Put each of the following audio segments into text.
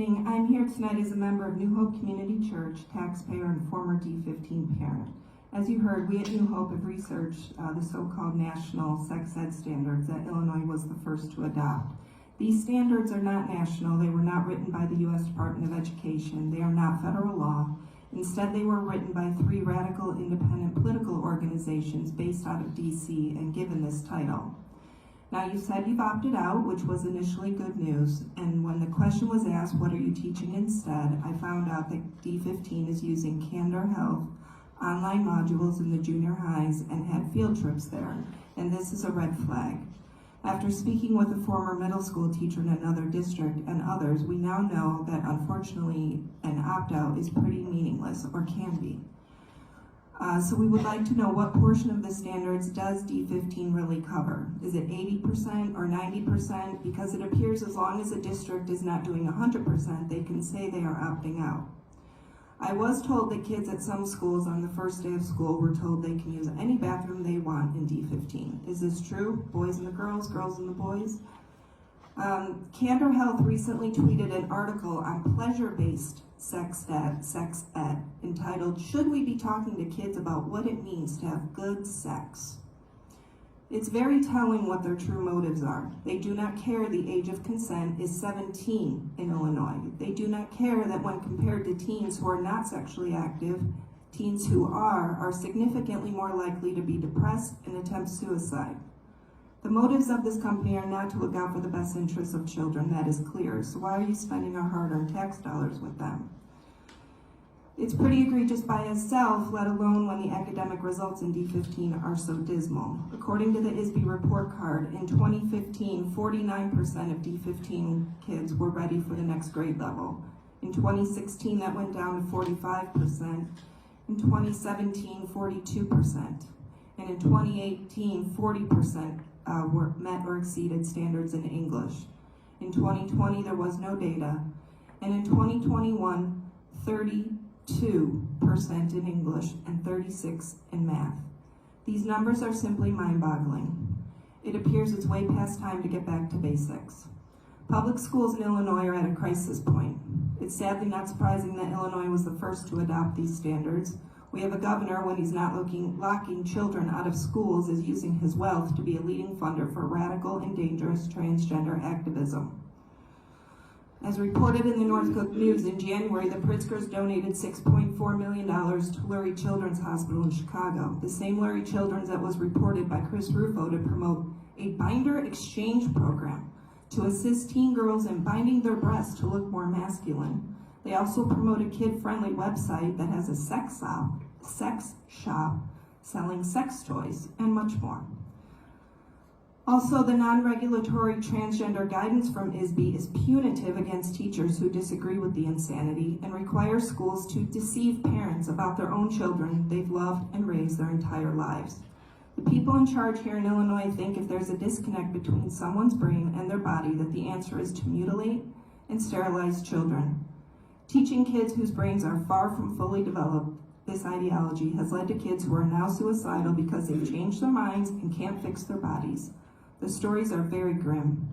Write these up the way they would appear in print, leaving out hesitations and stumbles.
evening. I'm here tonight as a member of New Hope Community Church, taxpayer, and former D15 parent. As you heard, we at New Hope have researched the so-called national sex ed standards that Illinois was the first to adopt. These standards are not national. They were not written by the U.S. Department of Education. They are not federal law. Instead, they were written by 3 radical independent political organizations based out of D.C. and given this title. Now, you said you've opted out, which was initially good news, and when the question was asked, what are you teaching instead, I found out that D15 is using Candor Health online modules in the junior highs and had field trips there, and this is a red flag. After speaking with a former middle school teacher in another district and others, we now know that unfortunately an opt-out is pretty meaningless, or can be. So we would like to know what portion of the standards does D15 really cover? Is it 80% or 90%? Because it appears as long as a district is not doing 100%, they can say they are opting out. I was told that kids at some schools on the first day of school were told they can use any bathroom they want in D15. Is this true? Boys and the girls and the boys? Candor Health recently tweeted an article on pleasure-based sex ed entitled, "Should we be talking to kids about what it means to have good sex?" It's very telling what their true motives are. They do not care the age of consent is 17 in Illinois. They do not care that when compared to teens who are not sexually active, teens who are significantly more likely to be depressed and attempt suicide. The motives of this company are not to look out for the best interests of children, that is clear. So why are you spending our hard-earned tax dollars with them? It's pretty egregious by itself, let alone when the academic results in D15 are so dismal. According to the ISB report card, in 2015, 49% of D15 kids were ready for the next grade level. In 2016, that went down to 45%. In 2017, 42%. And in 2018, 40% were met or exceeded standards in English. In 2020, there was no data. And in 2021, 32% in English and 36% in math. These numbers are simply mind-boggling. It appears it's way past time to get back to basics. Public schools in Illinois are at a crisis point. It's sadly not surprising that Illinois was the first to adopt these standards. We have a governor, when he's not locking children out of schools, is using his wealth to be a leading funder for radical and dangerous transgender activism. As reported in the Northcote News in January, the Pritzkers donated $6.4 million to Lurie Children's Hospital in Chicago, the same Lurie Children's that was reported by Chris Rufo to promote a binder exchange program to assist teen girls in binding their breasts to look more masculine. They also promote a kid-friendly website that has a sex shop selling sex toys, and much more. Also, the non-regulatory transgender guidance from ISB is punitive against teachers who disagree with the insanity and requires schools to deceive parents about their own children they've loved and raised their entire lives. The people in charge here in Illinois think if there's a disconnect between someone's brain and their body, that the answer is to mutilate and sterilize children. Teaching kids whose brains are far from fully developed this ideology has led to kids who are now suicidal because they've changed their minds and can't fix their bodies. The stories are very grim.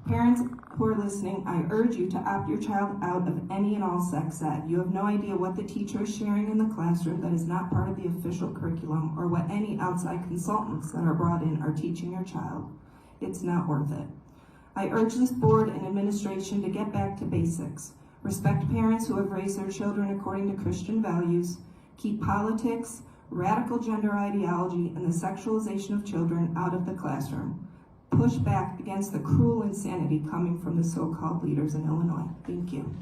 Parents who are listening, I urge you to opt your child out of any and all sex ed. You have no idea what the teacher is sharing in the classroom that is not part of the official curriculum, or what any outside consultants that are brought in are teaching your child. It's not worth it. I urge this board and administration to get back to basics. Respect parents who have raised their children according to Christian values. Keep politics, radical gender ideology, and the sexualization of children out of the classroom. Push back against the cruel insanity coming from the so-called leaders in Illinois. Thank you.